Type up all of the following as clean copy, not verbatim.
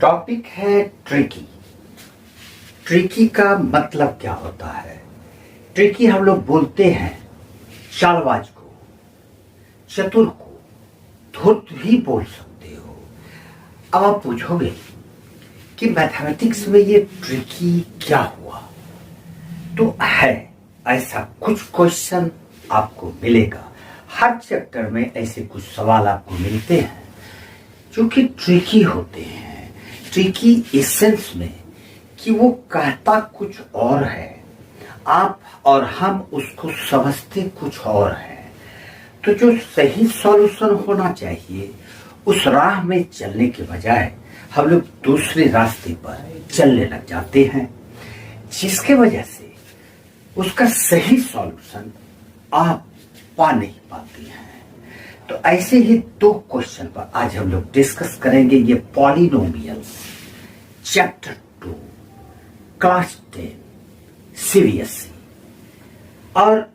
Topic है tricky. Tricky का मतलब क्या होता है? ट्रिकी हम लोग बोलते हैं चालबाज को, चतुर को, धूर्त भी बोल सकते हो। अब आप पूछोगे कि मैथमेटिक्स में ये ट्रिकी क्या हुआ, तो है ऐसा कुछ क्वेश्चन आपको मिलेगा। हर चैप्टर में ऐसे कुछ सवाल आपको मिलते हैं जो कि ट्रिकी होते हैं। ट्रिकी इस सेंस में कि वो कहता कुछ और है, आप और हम उसको समझते कुछ और है। तो जो सही सॉल्यूशन होना चाहिए उस राह में चलने के बजाय हम लोग दूसरे रास्ते पर चलने लग जाते हैं, जिसके वजह से उसका सही सॉल्यूशन आप पा नहीं पाते हैं। तो ऐसे ही दो क्वेश्चन पर आज हम लोग डिस्कस करेंगे। ये पॉलिनोमियल्स चैप्टर 2 क्लास 10 सीबीएसई। और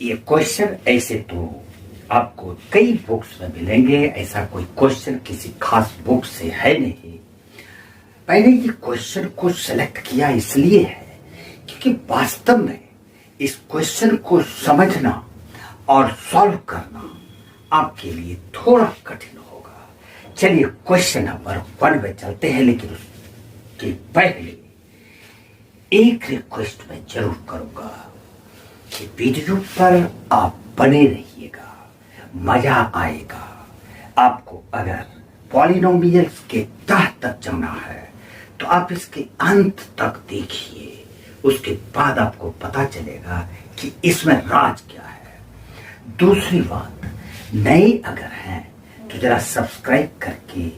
ये क्वेश्चन ऐसे तो आपको कई बुक्स में मिलेंगे, ऐसा कोई क्वेश्चन किसी खास बुक से है नहीं। मैंने ये क्वेश्चन को सेलेक्ट किया इसलिए है क्योंकि वास्तव में इस क्वेश्चन को समझना और सॉल्व करना आपके लिए थोड़ा कठिन होगा। चलिए क्वेश्चन नंबर 1 में चलते हैं, लेकिन उसके पहले एक रिक्वेस्ट मैं जरूर करूंगा कि वीडियो पर आप बने रहिएगा, मजा आएगा। आपको अगर पॉलिनोमियल्स के तह तक जाना है तो आप इसके अंत तक देखिए, उसके बाद आपको पता चलेगा कि इसमें राज क्या है। दूसरी बात, नए अगर हैं तो जरा सब्सक्राइब करके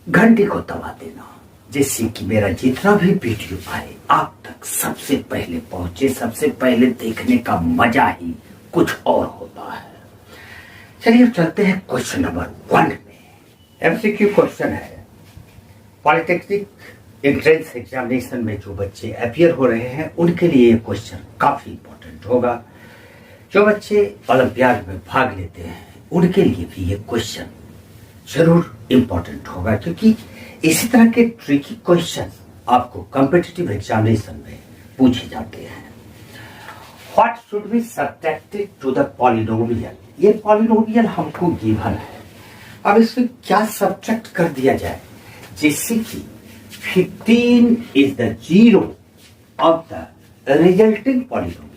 घंटी को दबा देना, जिससे कि मेरा जितना भी वीडियो आए आप तक सबसे पहले पहुंचे। सबसे पहले देखने का मजा ही कुछ और होता है। चलिए चलते हैं क्वेश्चन नंबर 1 में। एमसीक्यू क्वेश्चन है। पॉलिटेक्निक एंट्रेंस एग्जामिनेशन में जो बच्चे अपीयर हो रहे हैं उनके लिए ये क्वेश्चन काफी इंपॉर्टेंट होगा। जो बच्चे ओलंपियाड में भाग लेते हैं उनके लिए भी ये क्वेश्चन जरूर इंपॉर्टेंट होगा, क्योंकि इसी तरह के ट्रिकी क्वेश्चन आपको कॉम्पिटिटिव एग्जामिनेशन में पूछे जाते हैं। What should be subtracted to the polynomial? ये पॉलिनोमियल हमको गिवन है, अब इसमें क्या सब्ट्रैक्ट कर दिया जाए जिससे कि 15 is the zero of the resulting polynomial.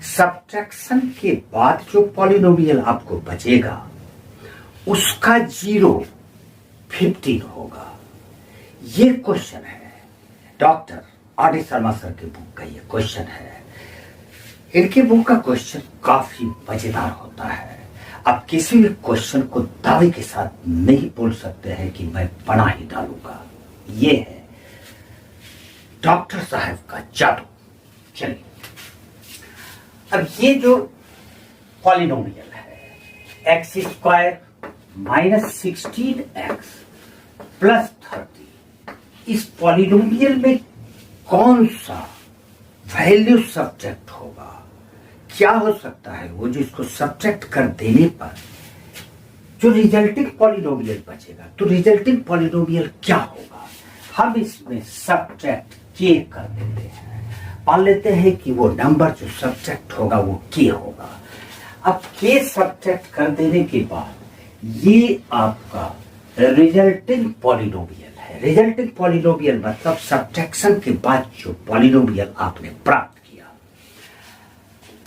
Subtraction के बाद जो पॉलिनोमियल आपको बचेगा उसका जीरो 15 होगा। ये क्वेश्चन है डॉक्टर आर.डी. शर्मा सर के बुक का। ये क्वेश्चन है, इनके बुक का क्वेश्चन काफी मजेदार होता है। आप किसी भी क्वेश्चन को दावे के साथ नहीं बोल सकते हैं कि मैं बना ही डालूंगा। ये है डॉक्टर साहब का जादू। चलिए, अब ये जो पॉलिनोमियल है x² - 16x + 30, इस पॉलिनोमियल में कौन सा वैल्यू सब्ट्रैक्ट होगा? क्या हो सकता है वो जिसको सब्ट्रैक्ट कर देने पर जो रिजल्टिंग पॉलिनोमियल बचेगा? तो रिजल्टिंग पॉलिनोमियल क्या होगा? हम इसमें सब्ट्रैक्ट के कर देते हैं। मान लेते हैं कि वो नंबर जो सब्ट्रैक्ट होगा वो के होगा। अब के सब्ट्रैक्ट कर देने के बाद ये आपका रिजल्टिंग पॉलिनोमियल है। रिजल्टिंग पॉलिनोमियल मतलब सब्ट्रैक्शन के बाद जो पॉलिनोमियल आपने प्राप्त किया।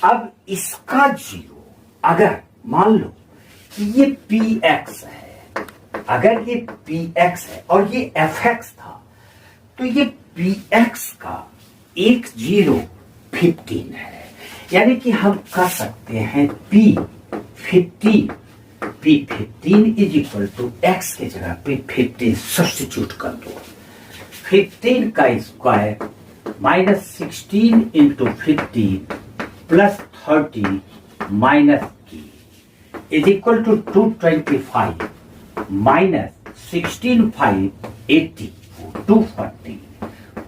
अब इसका जीरो, अगर मान लो कि ये px है, अगर ये px है और ये fx था, तो ये px का एक जीरो 15 है। यानी कि हम कह सकते हैं p15 is equal to x के जगह पे 15 सब्स्टिट्यूट कर दो। 15 का square -16 into 15 plus 30 minus k is equal to 225 -16 5 80 240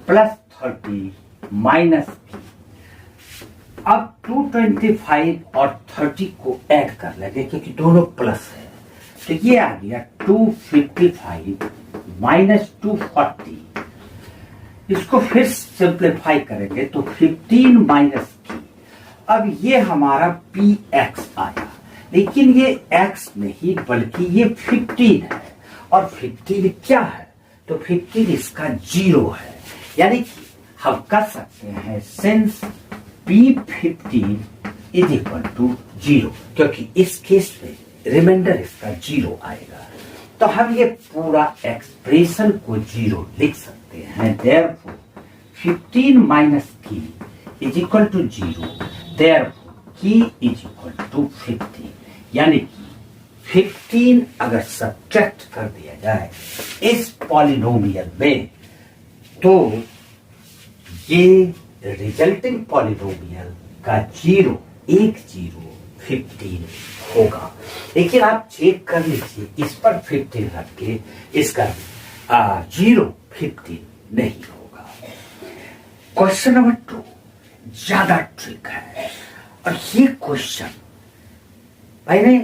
plus 30 minus k. अब 225 और 30 को ऐड कर लेंगे क्योंकि दोनों प्लस है, तो ये आ गया 255 -240, इसको फिर सिंप्लीफाई करेंगे तो 15 माइनस की, अब ये हमारा px आया, लेकिन ये x नहीं बल्कि ये 15 है, और 15 क्या है, तो 15 इसका 0 है, यानी कि हम कर सकते हैं since p15 is equal to 0, क्योंकि इस केस में रिमाइंडर इसका 0 आएगा, तो हम ये पूरा एक्सप्रेशन को 0 लिख सकते हैं। Therefore 15 minus k is equal to 0, therefore की इज इक्वल टू 15, यानी कि 15 अगर सब्ट्रैक्ट कर दिया जाए इस पॉलिनोमियल में तो ये रिजल्टिंग पॉलिनोमियल का 0 15 होगा, लेकिन आप चेक कर लीजिए इस पर 15 रख के इसका 0 15 नहीं होगा। क्वेश्चन नंबर 2 ज्यादा ट्रिक है, और ये क्वेश्चन मैंने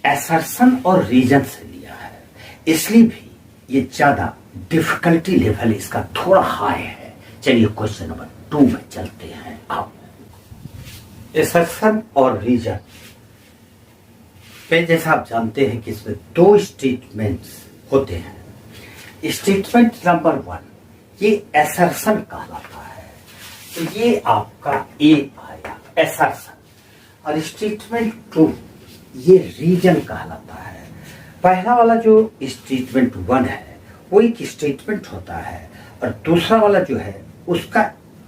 एसर्शन और रीजन से लिया है, इसलिए भी ये ज्यादा डिफिकल्टी लेवल इसका थोड़ा हाई है। चलिए क्वेश्चन नंबर 2 में चलते हैं। आप एसर्शन और रीजन पे जैसा आप जानते हैं कि इसमें 2 स्टेटमेंट्स होते हैं। स्टेटमेंट नंबर 1 ये एसर्शन कहलाता है, तो ये आपका ए आया एसर्शन, और स्टेटमेंट 2 ये रीजन कहलाता है। पहला वाला जो स्टेटमेंट 1 है वो एक स्टेटमेंट होता है, और दूसरा वाला जो है उसका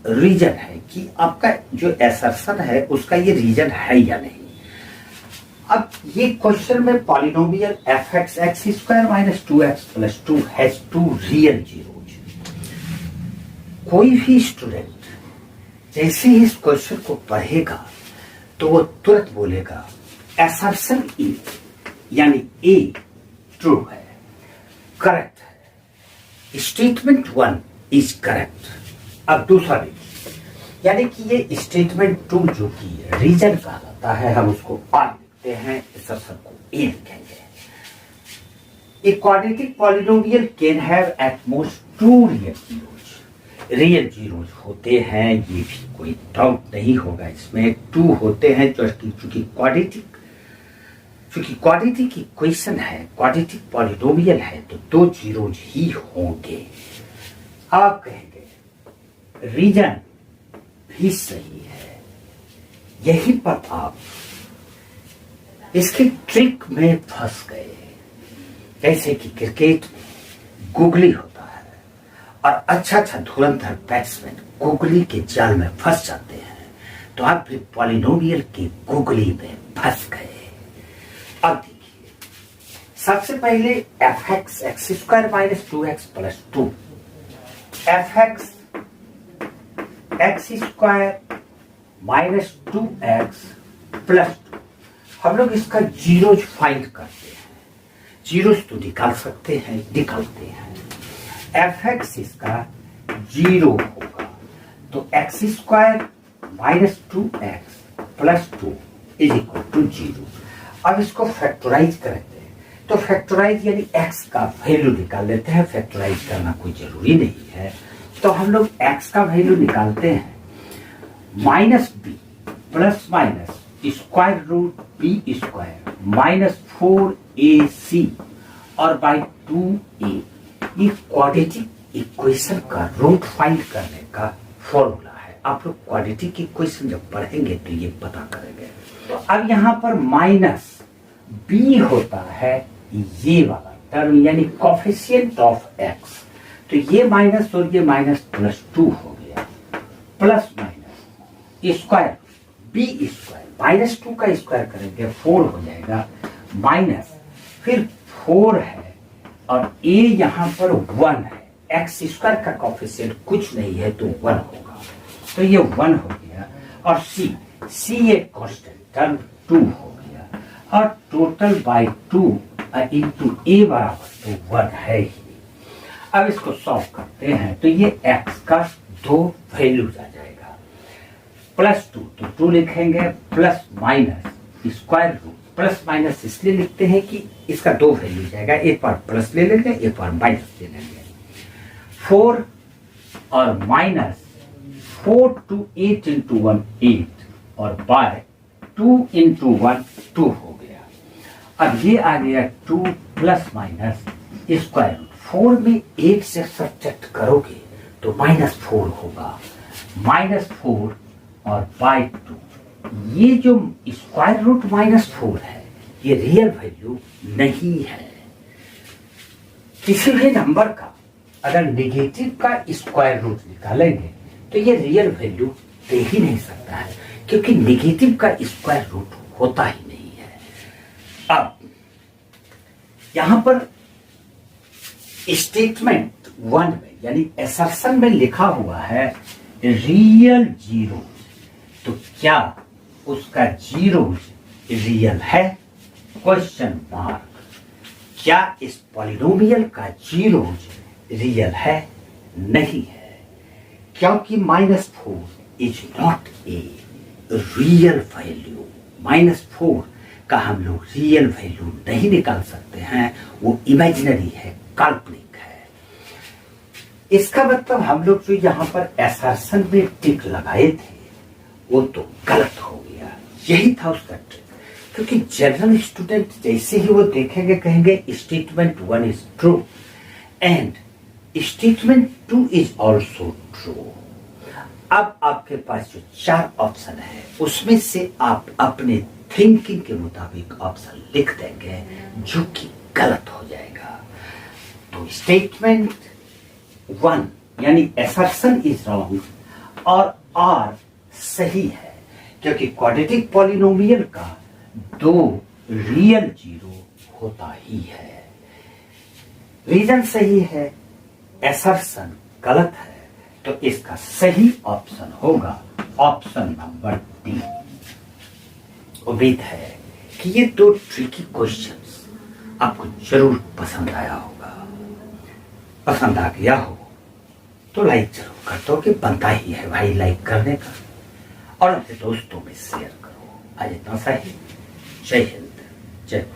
रीजन है कि आपका जो एसर्शन है उसका ये रीजन है या नहीं। अब ये क्वेश्चन में polynomial fx x² minus 2x plus 2 has 2 real zeros. कोई भी स्टूडेंट जैसे ही इस क्वेश्चन को पढ़ेगा तो वो तुरंत बोलेगा एसर्शन इज, यानी ए ट्रू है, करेक्ट है, स्टेटमेंट 1 इज करेक्ट। अब दूसरा देखिए, यानी कि ये स्टेटमेंट 2 जो कि रीजन कहलाता है, हम उसको आर लिखते हैं, एसर्शन को ए लिखेंगे। A quadratic polynomial can have at most 2 real zeros. Real zeros होते हैं, ये भी कोई डाउट नहीं होगा, इसमें 2 होते हैं, चूंकि क्वाड्रेटिक इक्वेशन है, क्वाड्रेटिक पॉलिनोमियल है, तो 2 जीरोज ही होंगे। आप कहेंगे रीजन भी सही है, यही पर आप इसकी ट्रिक में फंस गए। जैसे कि क्रिकेट में गुगली होता है, और अच्छा धुरंधर बैट्समैन गुगली के जाल में फंस जाते हैं, तो आप भी पॉलिनोमियल की गुगली में फंस गए। अब देखिए, सबसे पहले fx x² minus 2x plus 2, fx x² minus 2x plus 2, हम लोग इसका जीरोज फाइंड करते हैं। जीरोज तो निकाल सकते हैं, निकालते हैं। fx इसका 0 होगा, तो x² minus 2x plus 2 is equal to 0। अब इसको फैक्टराइज करते हैं, तो फैक्टराइज यानी x का वैल्यू निकाल लेते हैं, फैक्टराइज करना कोई जरूरी नहीं है। तो हम लोग x का वैल्यू निकालते हैं, minus b plus minus square root b² minus 4ac और बाई 2a। ये क्वाड्रेटिक इक्वेशन का रूट फाइंड करने का फॉर्मूला है। आप लोग क्वाड्रेटिक इक्वेशन जब पढ़ेंगे तो ये पता करेंगे। तो अब यहाँ पर माइनस b होता है ये वाला टर्म, यानी कोफिशिएंट ऑफ x, तो ये माइनस और ये माइनस प्लस 2 हो गया, plus minus square b² minus 2 का स्क्वायर करेंगे 4 हो जाएगा, माइनस फिर 4 है, और a यहाँ पर 1 है, x² का कोफिशिएंट कुछ नहीं है तो 1 होगा, तो ये 1 हो गया, और c एक कांस्टेंट टर्म 2 हो गया, और टोटल बाई 2 इंटू a बराबर तो 1 है ही। अब इसको सॉल्व करते हैं, तो ये x का 2 वैल्यूज आ जाएगा, प्लस 2 तो 2 लिखेंगे, plus minus square root plus minus इसलिए लिखते हैं कि इसका दो वैल्यू जाएगा, एक बार प्लस ले लेंगे, एक बार माइनस ले लेंगे। 4 और माइनस 4 to 8 into 1 8 और बाय 2 into 1 2 हो गया। अब ये आ गया 2 प्लस माइनस स्क्वायर रूट। 4 में 8 से सब्ट्रैक्ट करोगे तो -4 होगा, -4 और बाय 2। ये जो स्क्वायर रूट -4 है ये रियल वैल्यू नहीं है। किसी भी नंबर का अगर नेगेटिव का स्क्वायर रूट निकालेंगे तो ये रियल वैल्यू दे ही नहीं सकता है, क्योंकि नेगेटिव का स्क्वायर रूट होता ही नहीं है। अब यहां पर स्टेटमेंट 1 में यानी असर्शन में लिखा हुआ है रियल जीरो, तो क्या उसका जीरो रियल है? Question mark. क्या इस पॉलिनोमियल का जीरो रियल है? नहीं है, क्योंकि -4 is not a real value. -4 का हम लोग रियल वैल्यू नहीं निकाल सकते हैं, वो इमेजिनरी है, काल्पनिक है। इसका मतलब हम लोग जो यहां पर असर्शन में टिक लगाए थे वो तो गलत हो गया। यही था उसका ट्रिक, क्योंकि जनरल स्टूडेंट जैसे ही वो देखेंगे कहेंगे statement 1 is true and statement 2 is also true. अब आपके पास जो 4 ऑप्शन है उसमें से आप अपने थिंकिंग के मुताबिक ऑप्शन लिख देंगे, जो कि गलत हो जाएगा। तो स्टेटमेंट 1 यानी असर्शन इज रॉन्ग और आर सही है, क्योंकि क्वाड्रेटिक पॉलिनोमियल का 2 रियल जीरो होता ही है। रीजन सही है, असर्शन गलत है, तो इसका सही ऑप्शन होगा ऑप्शन नंबर डी। उम्मीद है कि ये 2 ट्रिकी क्वेश्चंस आपको जरूर पसंद आया होगा। पसंद आ गया हो तो लाइक जरूर कर दो, कि बनता ही है भाई लाइक करने का, और अपने दोस्तों में शेयर करो। आज इतना सा ही। जय हिंद, जय भारत।